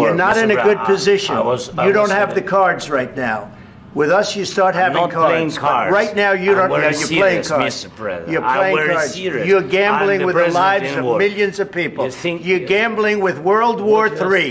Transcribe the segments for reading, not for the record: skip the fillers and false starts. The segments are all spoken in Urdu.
You're not in a Mr. good Brown, position. I was You don't have the in- cards right now. With us, you start having not playing cards. cards. But right now, you I'm don't. very You're playing serious, cards. Mr. President. You're I'm playing very cards. serious. You're gambling I'm the with the president lives in of war. millions of people. You think- You're gambling with World War III.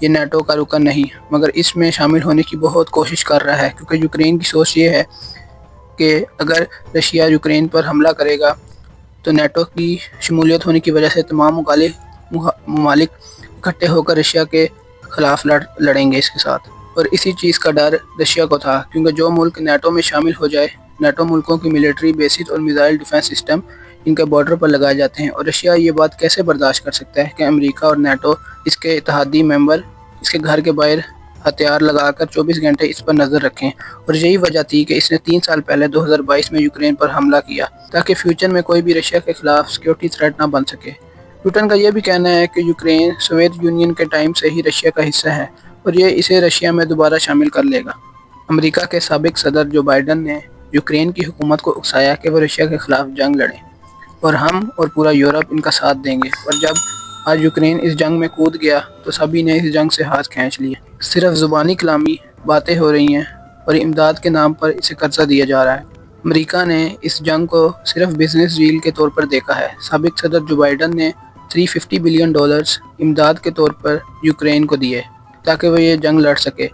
یہ نیٹو کا رکن نہیں مگر اس میں شامل ہونے کی بہت کوشش کر رہا ہے، کیونکہ یوکرین کی سوچ یہ ہے کہ اگر رشیا یوکرین پر حملہ کرے گا تو نیٹو کی شمولیت ہونے کی وجہ سے تمام ممالک اکٹھے ہو کر رشیا کے خلاف لڑیں گے اس کے ساتھ۔ اور اسی چیز کا ڈر رشیا کو تھا، کیونکہ جو ملک نیٹو میں شامل ہو جائے، نیٹو ملکوں کی ملٹری بیسز اور میزائل ڈیفنس سسٹم ان کے بارڈر پر لگائے جاتے ہیں، اور رشیا یہ بات کیسے برداشت کر سکتا ہے کہ امریکہ اور نیٹو اس کے اتحادی ممبر اس کے گھر کے باہر ہتھیار لگا کر 24 گھنٹے اس پر نظر رکھیں۔ اور یہی وجہ تھی کہ اس نے 3 سال پہلے 2022 میں یوکرین پر حملہ کیا تاکہ فیوچر میں کوئی بھی رشیا کے خلاف سیکیورٹی تھریٹ نہ بن سکے۔ پوٹن کا یہ بھی کہنا ہے کہ یوکرین سوویت یونین کے ٹائم سے ہی رشیا کا حصہ ہے اور یہ اسے رشیا میں دوبارہ شامل کر لے گا۔ امریکہ کے سابق صدر جو بائیڈن نے یوکرین کی حکومت کو اکسایا کہ وہ رشیا کے خلاف جنگ لڑیں اور ہم اور پورا یورپ ان کا ساتھ دیں گے، اور جب آج یوکرین اس جنگ میں کود گیا تو سبھی نے اس جنگ سے ہاتھ کھینچ لیے۔ صرف زبانی کلامی باتیں ہو رہی ہیں اور امداد کے نام پر اسے قرضہ دیا جا رہا ہے۔ امریکہ نے اس جنگ کو صرف بزنس ڈیل کے طور پر دیکھا ہے۔ سابق صدر جو بائیڈن نے $350 بلین امداد کے طور پر یوکرین کو دیے تاکہ وہ یہ جنگ لڑ سکے،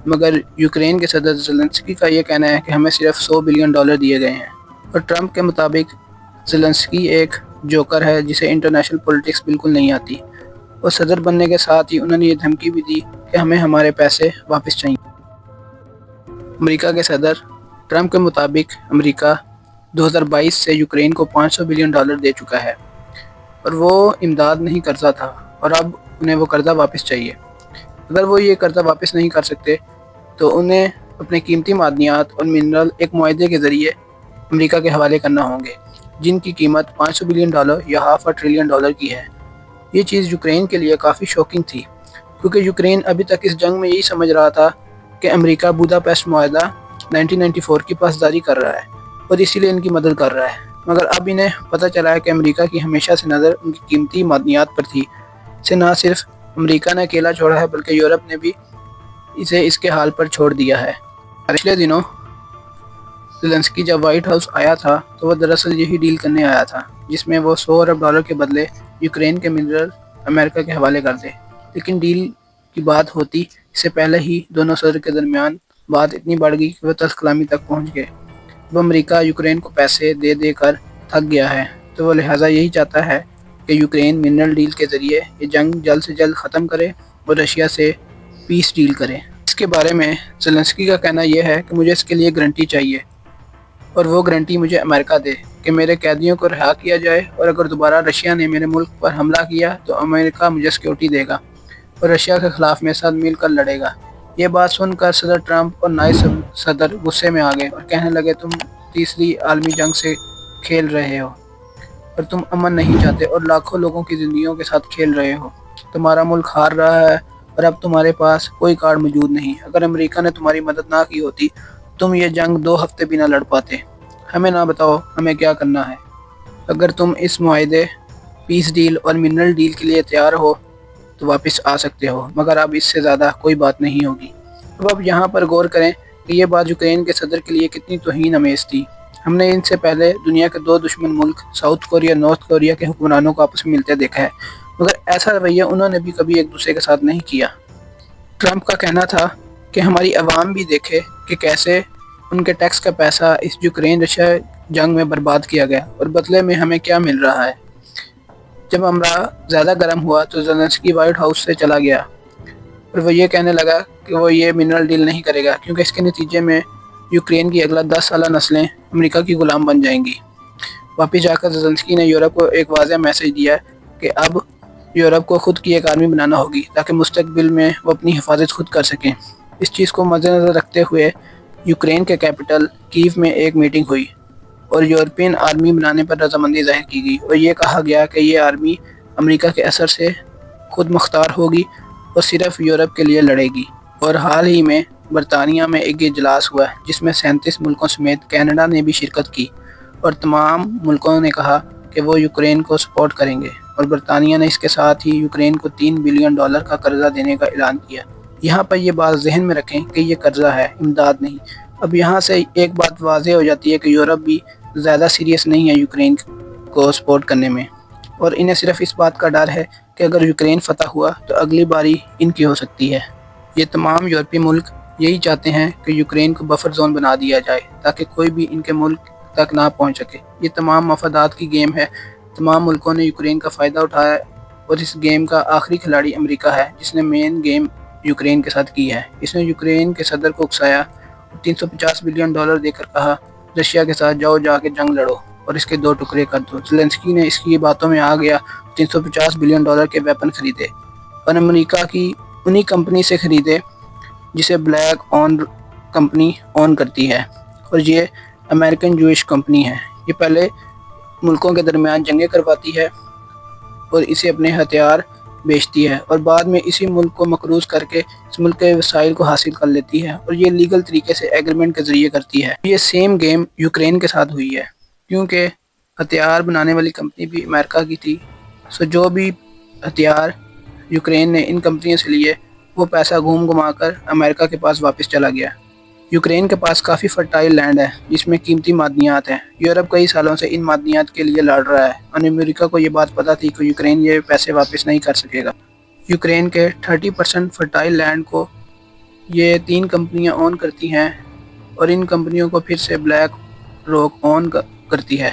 مگر یوکرین کے صدر زیلنسکی کا یہ کہنا ہے کہ ہمیں صرف $100 بلین دیے گئے ہیں۔ اور ٹرمپ کے مطابق زیلنسکی ایک جوکر ہے جسے انٹرنیشنل پولیٹکس بالکل نہیں آتی، اور صدر بننے کے ساتھ ہی انہوں نے یہ دھمکی بھی دی کہ ہمیں ہمارے پیسے واپس چاہیے۔ امریکہ کے صدر ٹرمپ کے مطابق امریکہ 2022 سے یوکرین کو $500 بلین دے چکا ہے، اور وہ امداد نہیں قرضہ تھا، اور اب انہیں وہ قرضہ واپس چاہیے۔ اگر وہ یہ قرضہ واپس نہیں کر سکتے تو انہیں اپنے قیمتی معدنیات اور منرل ایک معاہدے کے ذریعے امریکہ کے حوالے کرنا ہوں گے، جن کی قیمت $500 بلین یا $500 بلین کی ہے۔ یہ چیز یوکرین کے لیے کافی شوکنگ تھی، کیونکہ یوکرین ابھی تک اس جنگ میں یہی سمجھ رہا تھا کہ امریکہ بوداپیسٹ معاہدہ 1994 کی پاسداری کر رہا ہے اور اسی لیے ان کی مدد کر رہا ہے، مگر اب انہیں پتہ چلا ہے کہ امریکہ کی ہمیشہ سے نظر ان کی قیمتی معدنیات پر تھی۔ اسے نہ صرف امریکہ نے اکیلا چھوڑا ہے بلکہ یورپ نے بھی اسے اس کے حال پر چھوڑ دیا ہے۔ پچھلے دنوں زیلنسکی جب وائٹ ہاؤس آیا تھا تو وہ دراصل یہی ڈیل کرنے آیا تھا، جس میں وہ $100 ارب کے بدلے یوکرین کے منرل امریکہ کے حوالے کر دے، لیکن ڈیل کی بات ہوتی اس سے پہلے ہی دونوں صدر کے درمیان بات اتنی بڑھ گئی کہ وہ تلخ کلامی تک پہنچ گئے۔ وہ امریکہ یوکرین کو پیسے دے دے کر تھک گیا ہے، تو وہ لہٰذا یہی چاہتا ہے کہ یوکرین منرل ڈیل کے ذریعے یہ جنگ جلد سے جلد ختم کرے اور رشیا سے پیس ڈیل کرے۔ اس کے بارے میں زیلنسکی کا کہنا یہ ہے کہ مجھے اس کے لیے گارنٹی چاہیے، اور وہ گارنٹی مجھے امریکہ دے کہ میرے قیدیوں کو رہا کیا جائے، اور اگر دوبارہ رشیا نے میرے ملک پر حملہ کیا تو امریکہ مجھے سیکیورٹی دے گا اور رشیا کے خلاف میرے ساتھ مل کر لڑے گا۔ یہ بات سن کر صدر ٹرمپ اور نائب صدر غصے میں آ گئے اور کہنے لگے تم تیسری عالمی جنگ سے کھیل رہے ہو اور تم امن نہیں چاہتے اور لاکھوں لوگوں کی زندگیوں کے ساتھ کھیل رہے ہو۔ تمہارا ملک ہار رہا ہے اور اب تمہارے پاس کوئی کارڈ موجود نہیں۔ اگر امریکہ نے تمہاری مدد نہ کی ہوتی تم یہ جنگ 2 ہفتے بھی نہ لڑ پاتے۔ ہمیں نہ بتاؤ ہمیں کیا کرنا ہے۔ اگر تم اس معاہدے، پیس ڈیل اور منرل ڈیل کے لیے تیار ہو تو واپس آ سکتے ہو، مگر اب اس سے زیادہ کوئی بات نہیں ہوگی۔ اب یہاں پر غور کریں کہ یہ بات یوکرین کے صدر کے لیے کتنی توہین آمیز تھی۔ ہم نے ان سے پہلے دنیا کے 2 دشمن ملک ساؤتھ کوریا اور نارتھ کوریا کے حکمرانوں کو آپس میں ملتے دیکھا ہے، مگر ایسا رویہ انہوں نے بھی کبھی ایک دوسرے کے ساتھ نہیں کیا۔ ٹرمپ کا کہنا تھا کہ ہماری عوام بھی دیکھے کہ کیسے ان کے ٹیکس کا پیسہ اس یوکرین رشیا جنگ میں برباد کیا گیا اور بدلے میں ہمیں کیا مل رہا ہے۔ جب امرا زیادہ گرم ہوا تو زیلنسکی وائٹ ہاؤس سے چلا گیا اور وہ یہ کہنے لگا کہ وہ یہ منرل ڈیل نہیں کرے گا کیونکہ اس کے نتیجے میں یوکرین کی اگلا 10 سالہ نسلیں امریکہ کی غلام بن جائیں گی۔ واپس جا کر زیلنسکی نے یورپ کو ایک واضح میسج دیا کہ اب یورپ کو خود کی ایک آرمی بنانا ہوگی تاکہ مستقبل میں وہ اپنی حفاظت خود کر سکیں۔ اس چیز کو مد نظر رکھتے ہوئے یوکرین کے کیپٹل کیو میں ایک میٹنگ ہوئی اور یورپین آرمی بنانے پر رضامندی ظاہر کی گئی اور یہ کہا گیا کہ یہ آرمی امریکہ کے اثر سے خود مختار ہوگی اور صرف یورپ کے لیے لڑے گی۔ اور حال ہی میں برطانیہ میں ایک اجلاس ہوا جس میں 37 ملکوں سمیت کینیڈا نے بھی شرکت کی اور تمام ملکوں نے کہا کہ وہ یوکرین کو سپورٹ کریں گے، اور برطانیہ نے اس کے ساتھ ہی یوکرین کو $3 بلین کا قرضہ دینے کا اعلان کیا۔ یہاں پر یہ بات ذہن میں رکھیں کہ یہ قرضہ ہے، امداد نہیں۔ اب یہاں سے ایک بات واضح ہو جاتی ہے کہ یورپ بھی زیادہ سیریس نہیں ہے یوکرین کو سپورٹ کرنے میں، اور انہیں صرف اس بات کا ڈر ہے کہ اگر یوکرین فتح ہوا تو اگلی باری ان کی ہو سکتی ہے۔ یہ تمام یورپی ملک یہی چاہتے ہیں کہ یوکرین کو بفر زون بنا دیا جائے تاکہ کوئی بھی ان کے ملک تک نہ پہنچ سکے۔ یہ تمام مفادات کی گیم ہے۔ تمام ملکوں نے یوکرین کا فائدہ اٹھایا ہے اور اس گیم کا آخری کھلاڑی امریکہ ہے جس نے مین گیم یوکرین کے ساتھ کی ہے۔ اس نے یوکرین کے صدر کو اکسایا اور $350 بلین دے کر کہا رشیا کے ساتھ جاؤ، جا کے جنگ لڑو اور اس کے 2 ٹکڑے کر دو۔ زیلنسکی نے اس کی باتوں میں آ گیا، $350 بلین کے ویپن خریدے اور امریکہ کی انہی کمپنی سے خریدے جسے بلیک آن کمپنی اون کرتی ہے، اور یہ امریکن جوئش کمپنی ہے۔ یہ پہلے ملکوں کے درمیان جنگیں کرواتی ہے اور اسے اپنے ہتھیار بیچتی ہے اور بعد میں اسی ملک کو مقروض کر کے اس ملک کے وسائل کو حاصل کر لیتی ہے اور یہ لیگل طریقے سے ایگریمنٹ کے ذریعے کرتی ہے۔ یہ سیم گیم یوکرین کے ساتھ ہوئی ہے کیونکہ ہتھیار بنانے والی کمپنی بھی امریکہ کی تھی، سو جو بھی ہتھیار یوکرین نے ان کمپنیوں سے لیے وہ پیسہ گھوم گھما کر امریکہ کے پاس واپس چلا گیا۔ یوکرین کے پاس کافی فرٹائل لینڈ ہے جس میں قیمتی معدنیات ہیں۔ یورپ کئی سالوں سے ان معدنیات کے لیے لڑ رہا ہے اور امریکہ کو یہ بات پتہ تھی کہ یوکرین یہ پیسے واپس نہیں کر سکے گا۔ یوکرین کے 30% فرٹائل لینڈ کو یہ 3 کمپنیاں اون کرتی ہیں اور ان کمپنیوں کو پھر سے بلیک راک اون کرتی ہے۔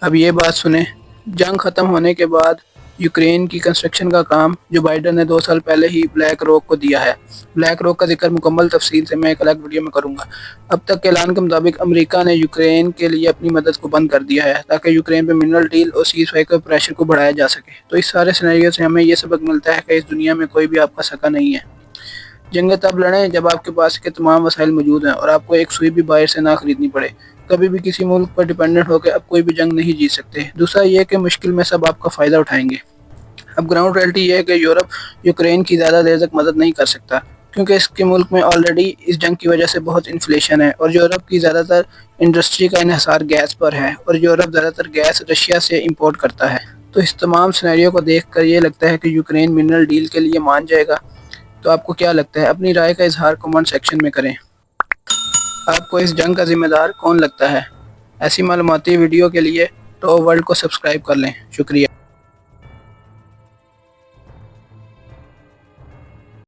اب یہ بات سنیں، جنگ ختم ہونے کے بعد یوکرین کی کنسٹرکشن کا کام جو بائیڈن نے 2 سال پہلے ہی بلیک راک کو دیا ہے۔ بلیک راک کا ذکر مکمل تفصیل سے میں ایک الگ ویڈیو میں کروں گا۔ اب تک کے اعلان کے مطابق امریکہ نے یوکرین کے لیے اپنی مدد کو بند کر دیا ہے تاکہ یوکرین پہ منرل ڈیل اور سیز فائر کے پریشر کو بڑھایا جا سکے۔ تو اس سارے سینیریو سے ہمیں یہ سبق ملتا ہے کہ اس دنیا میں کوئی بھی آپ کا سکا نہیں ہے۔ جنگیں تب لڑیں جب آپ کے پاس کے تمام وسائل موجود ہیں اور آپ کو ایک سوئی بھی باہر سے نہ خریدنی پڑے۔ کبھی بھی کسی ملک پر ڈیپینڈنٹ ہو کے اب کوئی بھی جنگ نہیں جیت سکتے۔ دوسرا یہ کہ مشکل میں سب آپ کا فائدہ اٹھائیں گے۔ اب گراؤنڈ ریئلٹی یہ ہے کہ یورپ یوکرین کی زیادہ دیر تک مدد نہیں کر سکتا کیونکہ اس کے ملک میں آلریڈی اس جنگ کی وجہ سے بہت انفلیشن ہے اور یورپ کی زیادہ تر انڈسٹری کا انحصار گیس پر ہے اور یورپ زیادہ تر گیس رشیا سے امپورٹ کرتا ہے۔ تو اس تمام سینیریو کو دیکھ کر یہ لگتا ہے کہ یوکرین منرل ڈیل کے لیے مان جائے گا۔ تو آپ کو کیا لگتا ہے؟ اپنی رائے کا اظہار کمنٹ سیکشن میں کریں۔ آپ کو اس جنگ کا ذمہ دار کون لگتا ہے؟ ایسی معلوماتی ویڈیو کے لیے ٹاپ ورلڈ کو سبسکرائب کر لیں۔ شکریہ۔